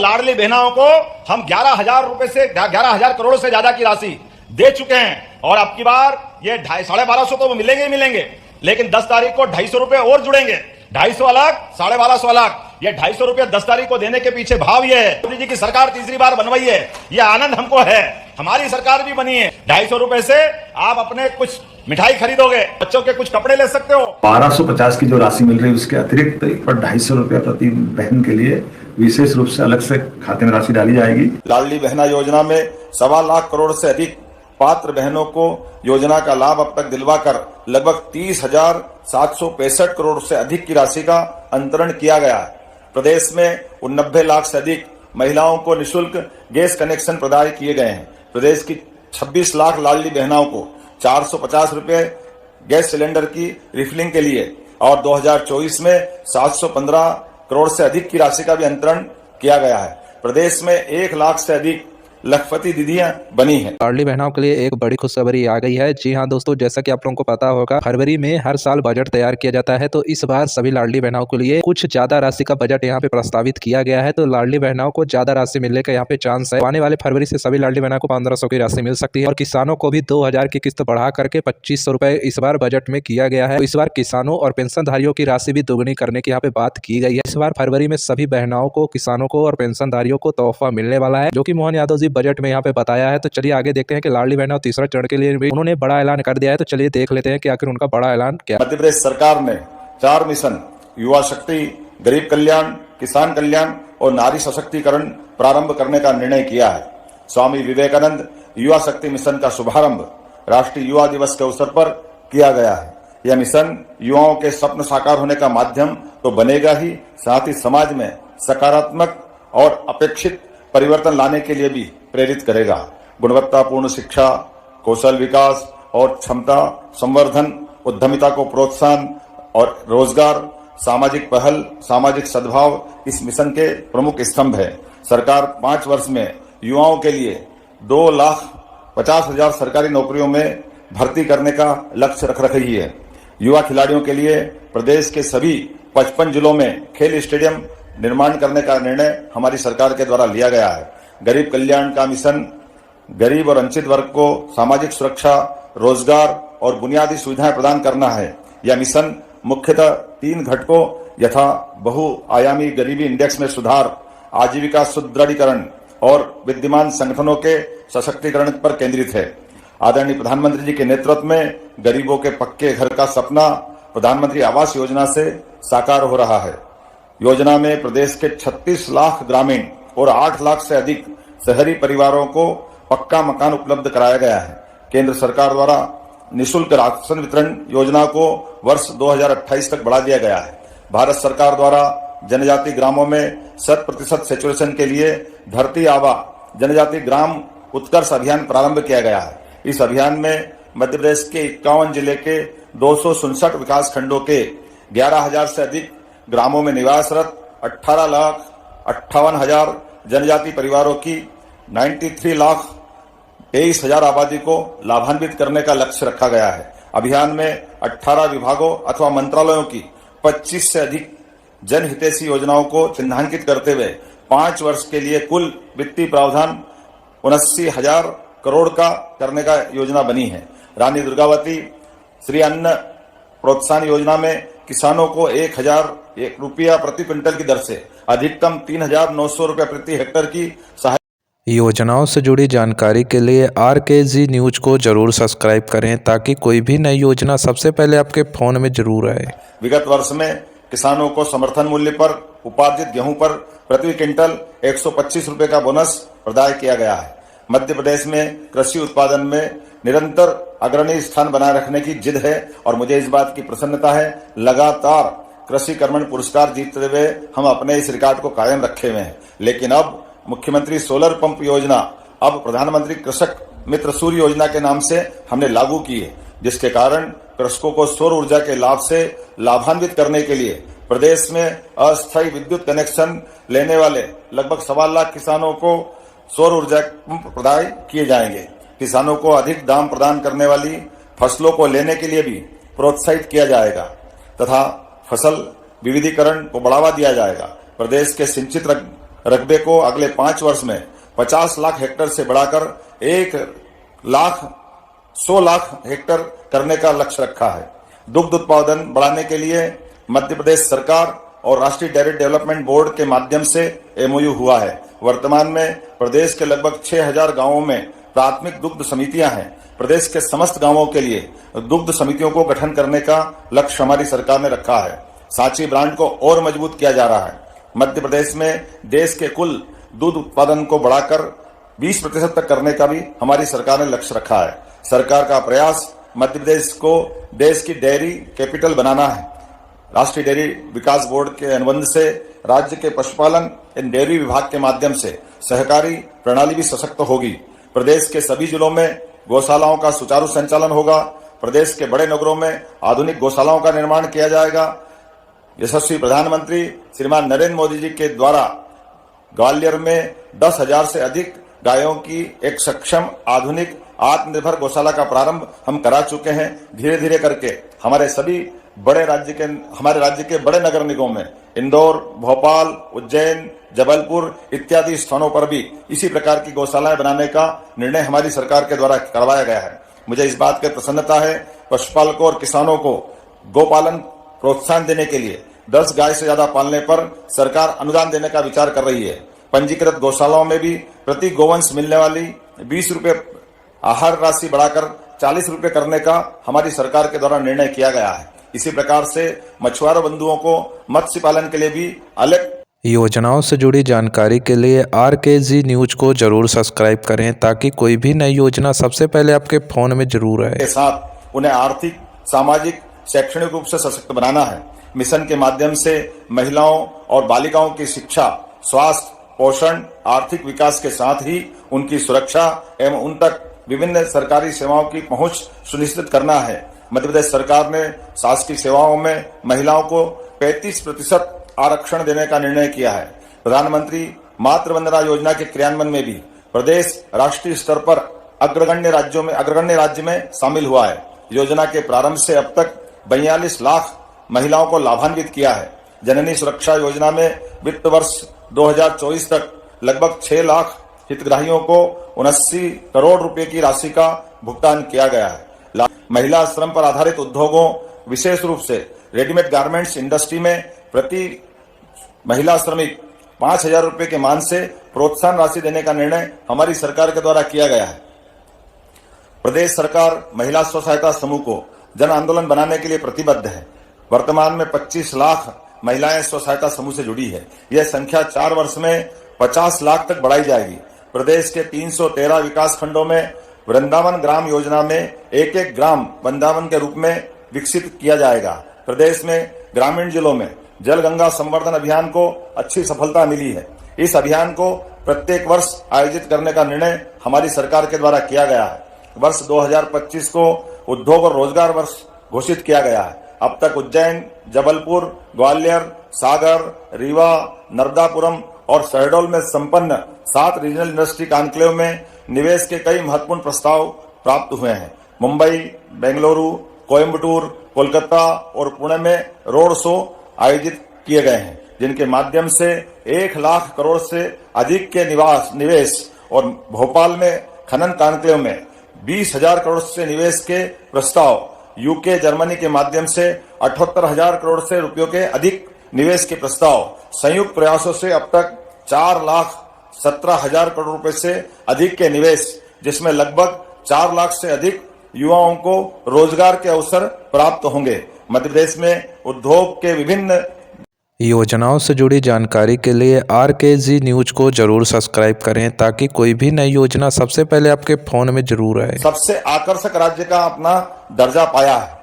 लाडली बहनाओं को हम 11,000 करोड़ से ज्यादा की राशि दे चुके हैं और अब की बार ये 1250 तो मिलेंगे ही मिलेंगे, लेकिन 10 तारीख को 250 रुपए और जुड़ेंगे। 250 अलग, 1250 अलग। ये 250 रुपए 10 तारीख को देने के पीछे भाव ये है, मोदी जी की सरकार तीसरी बार बनवाई है, ये आनंद हमको है। हमारी सरकार भी बनी है। 250 रुपए से आप अपने कुछ मिठाई खरीदोगे, बच्चों के कुछ कपड़े ले सकते हो। 1250 की जो राशि मिल रही है उसके अतिरिक्त 250 रुपया प्रति बहन के लिए विशेष रूप से अलग से खाते में राशि डाली जाएगी। लाडली बहना योजना में 1.25 लाख करोड़ से अधिक पात्र बहनों को योजना का लाभ अब तक दिलवाकर लगभग 30,765 करोड़ से अधिक की राशि का अंतरण किया गया है। प्रदेश में 89 लाख से अधिक महिलाओं को निःशुल्क गैस कनेक्शन प्रदान किए गए हैं। प्रदेश की 26 लाख लाडली बहनाओं को 450 रुपए गैस सिलेंडर की रिफिलिंग के लिए और 2024 में 715 करोड़ से अधिक की राशि का भी अंतरण किया गया है। प्रदेश में 1 लाख से अधिक लखपति दीदियां बनी हैं। लाडली बहनों के लिए एक बड़ी खुशखबरी आ गई है। जी हाँ दोस्तों, जैसा कि आप लोगों को पता होगा फरवरी में हर साल बजट तैयार किया जाता है, तो इस बार सभी लाडली बहनों के लिए कुछ ज्यादा राशि का बजट यहाँ पे प्रस्तावित किया गया है। तो लाडली बहनों को ज्यादा राशि मिलने का यहाँ पे चांस है। आने वाले फरवरी से सभी लाडली बहनों को 1500 की राशि मिल सकती है और किसानों को भी 2000 की किस्त बढ़ा करके 2500 रुपए इस बार बजट में किया गया है। इस बार किसानों और पेंशनधारियों की राशि भी दोगुनी करने की यहाँ पे बात की गई है। इस बार फरवरी में सभी बहनों को, किसानों को और पेंशनधारियों को तोहफा मिलने वाला है, जो की मोहन यादव जी बजट में यहाँ पे बताया है। तो चलिए आगे देखते हैं कि लाडली बहनों तीसरा चरण के लिए भी उन्होंने बड़ा ऐलान कर दिया है। तो चलिए देख लेते हैं कि आखिर उनका बड़ा ऐलान क्या है। मध्य प्रदेश सरकार ने 4 मिशन युवा शक्ति, गरीब कल्याण, किसान कल्याण और नारी सशक्तिकरण प्रारंभ करने का निर्णय किया है। स्वामी विवेकानंद युवा शक्ति मिशन का शुभारंभ राष्ट्रीय युवा दिवस के अवसर पर किया गया है। यह मिशन युवाओं के स्वप्न साकार होने का माध्यम तो बनेगा ही, साथ ही समाज में सकारात्मक और अपेक्षित परिवर्तन लाने के लिए भी प्रेरित करेगा। गुणवत्तापूर्ण शिक्षा, कौशल विकास और क्षमता संवर्धन, उद्यमिता को प्रोत्साहन और रोजगार, सामाजिक पहल, सामाजिक सद्भाव इस मिशन के प्रमुख स्तंभ है। सरकार 5 वर्ष में युवाओं के लिए 2,50,000 सरकारी नौकरियों में भर्ती करने का लक्ष्य रख रही है। युवा खिलाड़ियों के लिए प्रदेश के सभी 55 जिलों में खेल स्टेडियम निर्माण करने का निर्णय हमारी सरकार के द्वारा लिया गया है। गरीब कल्याण का मिशन गरीब और वंचित वर्ग को सामाजिक सुरक्षा, रोजगार और बुनियादी सुविधाएं प्रदान करना है। यह मिशन मुख्यतः 3 घटकों यथा बहुआयामी गरीबी इंडेक्स में सुधार, आजीविका सुदृढ़ीकरण और विद्यमान संगठनों के सशक्तिकरण पर केंद्रित है। आदरणीय प्रधानमंत्री जी के नेतृत्व में गरीबों के पक्के घर का सपना प्रधानमंत्री आवास योजना से साकार हो रहा है। योजना में प्रदेश के 36 लाख ग्रामीण और 8 लाख से अधिक शहरी परिवारों को पक्का मकान उपलब्ध कराया गया है। केंद्र सरकार द्वारा निःशुल्क राशन वितरण योजना को वर्ष 2028 तक बढ़ा दिया गया है। भारत सरकार द्वारा जनजाति ग्रामों में 100% सैचुरेशन के लिए धरती आबा जनजाति ग्राम उत्कर्ष अभियान प्रारंभ किया गया है। इस अभियान में मध्य प्रदेश के 51 जिले के 267 विकास खंडों के 11,000 से अधिक ग्रामों में निवासरत 18,58,000 जनजाति परिवारों की 93,23,000 आबादी को लाभान्वित करने का लक्ष्य रखा गया है। अभियान में 18 विभागों अथवा मंत्रालयों की 25 से अधिक जनहितैषी योजनाओं को चिन्हांकित करते हुए 5 वर्ष के लिए कुल वित्तीय प्रावधान 79,000 करोड़ का करने का योजना बनी है। रानी दुर्गावती श्री अन्न प्रोत्साहन योजना में किसानों को 1,000 रुपया प्रति क्विंटल की दर से अधिकतम 3,900 रुपया प्रति हेक्टेयर की सहायता। योजनाओं से जुड़ी जानकारी के लिए RKG न्यूज को जरूर सब्सक्राइब करें ताकि कोई भी नई योजना सबसे पहले आपके फोन में जरूर आए। विगत वर्ष में किसानों को समर्थन मूल्य पर उपार्जित गेहूं पर प्रति क्विंटल 125 रुपए का बोनस प्रदान किया गया है। मध्य प्रदेश में कृषि उत्पादन में निरंतर अग्रणी स्थान बनाए रखने की जिद है और मुझे इस बात की प्रसन्नता है, लगातार कृषि कर्मण पुरस्कार जीतते हुए हम अपने इस रिकॉर्ड को कायम रखे हुए हैं। लेकिन अब मुख्यमंत्री सोलर पंप योजना अब प्रधानमंत्री कृषक मित्र सूर्य योजना के नाम से हमने लागू की है, जिसके कारण कृषकों को सौर ऊर्जा के लाभ से लाभान्वित करने के लिए प्रदेश में अस्थायी विद्युत कनेक्शन लेने वाले लगभग 1.25 लाख किसानों को सौर ऊर्जा पंप प्रदान किए जाएंगे। किसानों को अधिक दाम प्रदान करने वाली फसलों को लेने के लिए भी प्रोत्साहित किया जाएगा तथा फसल विविधीकरण को बढ़ावा दिया जाएगा। प्रदेश के सिंचित रकबे को अगले 5 वर्ष में 50 लाख हेक्टेयर से बढ़ाकर 100 लाख हेक्टेयर करने का लक्ष्य रखा है। दुग्ध उत्पादन बढ़ाने के लिए मध्य प्रदेश सरकार और राष्ट्रीय डेयरी डेवलपमेंट बोर्ड के माध्यम से MOU हुआ है। वर्तमान में प्रदेश के लगभग 6000 गांवों में प्राथमिक दुग्ध समितियां हैं। प्रदेश के समस्त गांवों के लिए दुग्ध समितियों को गठन करने का लक्ष्य हमारी सरकार ने रखा है। सांची ब्रांड को और मजबूत किया जा रहा है। मध्य प्रदेश में देश के कुल दूध उत्पादन को बढ़ाकर 20% तक करने का भी हमारी सरकार ने लक्ष्य रखा है। सरकार का प्रयास मध्य प्रदेश को देश की डेयरी कैपिटल बनाना है। राष्ट्रीय डेयरी विकास बोर्ड के अनुबंध से राज्य के पशुपालन एवं डेयरी विभाग के माध्यम से सहकारी प्रणाली भी सशक्त होगी। प्रदेश के सभी जिलों में गौशालाओं का सुचारू संचालन होगा। प्रदेश के बड़े नगरों में आधुनिक गौशालाओं का निर्माण किया जाएगा। यशस्वी प्रधानमंत्री श्रीमान नरेंद्र मोदी जी के द्वारा ग्वालियर में 10,000 से अधिक गायों की एक सक्षम आधुनिक आत्मनिर्भर गौशाला का प्रारंभ हम करा चुके हैं। धीरे धीरे करके हमारे राज्य के बड़े नगर निगमों में इंदौर, भोपाल, उज्जैन, जबलपुर इत्यादि स्थानों पर भी इसी प्रकार की गौशालाएं बनाने का निर्णय हमारी सरकार के द्वारा करवाया गया है। मुझे इस बात की प्रसन्नता है, पशुपालकों और किसानों को गौपालन प्रोत्साहन देने के लिए 10 गाय से ज्यादा पालने पर सरकार अनुदान देने का विचार कर रही है। पंजीकृत गौशालाओं में भी प्रति गोवंश मिलने वाली 20 रुपये आहार राशि बढ़ाकर 40 रुपये करने का हमारी सरकार के द्वारा निर्णय किया गया है। इसी प्रकार से मछुआरा बंधुओं को मत्स्य पालन के लिए भी अलग योजनाओं से जुड़ी जानकारी के लिए RKG न्यूज को जरूर सब्सक्राइब करें ताकि कोई भी नई योजना सबसे पहले आपके फोन में जरूर आए। के साथ उन्हें आर्थिक, सामाजिक, शैक्षणिक रूप से सशक्त बनाना है। मिशन के माध्यम से महिलाओं और बालिकाओं की शिक्षा, स्वास्थ्य, पोषण, आर्थिक विकास के साथ ही उनकी सुरक्षा एवं उन तक विभिन्न सरकारी सेवाओं की पहुंच सुनिश्चित करना है। मध्य प्रदेश सरकार ने शासकीय सेवाओं में महिलाओं को 35% आरक्षण देने का निर्णय किया है। प्रधानमंत्री मातृ वंदना योजना के क्रियान्वयन में भी प्रदेश राष्ट्रीय स्तर पर अग्रगण्य राज्य में शामिल हुआ है। योजना के प्रारंभ से अब तक 42 लाख महिलाओं को लाभान्वित किया है। जननी सुरक्षा योजना में वित्त वर्ष 2024 तक लगभग 6 लाख हितग्राहियों को 79 करोड़ रुपए की राशि का भुगतान किया गया है। महिला श्रम पर आधारित उद्योगों, विशेष रूप से रेडीमेड गारमेंट्स इंडस्ट्री में प्रति महिला श्रमिक 5,000 रुपए के मान से प्रोत्साहन राशि देने का निर्णय हमारी सरकार के द्वारा किया गया है। प्रदेश सरकार महिला स्व सहायता समूह को जन आंदोलन बनाने के लिए प्रतिबद्ध है। वर्तमान में 25 लाख महिलाएं स्व सहायता समूह से जुड़ी है। यह संख्या 4 वर्ष में 50 लाख तक बढ़ाई जाएगी। प्रदेश के 313 विकास खंडों में वृंदावन ग्राम योजना में एक ग्राम वृंदावन के रूप में विकसित किया जाएगा। प्रदेश में ग्रामीण जिलों में जल गंगा संवर्धन अभियान को अच्छी सफलता मिली है। इस अभियान को प्रत्येक वर्ष आयोजित करने का निर्णय हमारी सरकार के द्वारा किया गया है। वर्ष 2025 को उद्योग और रोजगार वर्ष घोषित किया गया है। अब तक उज्जैन, जबलपुर, ग्वालियर, सागर, रीवा, नर्मदापुरम और शहडोल में संपन्न 7 रीजनल इंडस्ट्री कॉन्क्लेव में निवेश के कई महत्वपूर्ण प्रस्ताव प्राप्त हुए हैं। मुंबई, बेंगलुरु, कोयम्बटूर, कोलकाता और पुणे में रोड शो आयोजित किए गए हैं, जिनके माध्यम से 1 लाख करोड़ से अधिक के निवेश और भोपाल में खनन कॉन्क्लेव में 20,000 करोड़ से निवेश के प्रस्ताव, यूके, जर्मनी के माध्यम से 78,000 करोड़ से रुपयों के अधिक निवेश के प्रस्ताव, संयुक्त प्रयासों से अब तक 4,17,000 करोड़ रुपए से अधिक के निवेश, जिसमें लगभग 4 लाख से अधिक युवाओं को रोजगार के अवसर प्राप्त होंगे। मध्य प्रदेश में उद्योग के विभिन्न योजनाओं से जुड़ी जानकारी के लिए RKG न्यूज को जरूर सब्सक्राइब करें ताकि कोई भी नई योजना सबसे पहले आपके फोन में जरूर आए। सबसे आकर्षक राज्य का अपना दर्जा पाया है।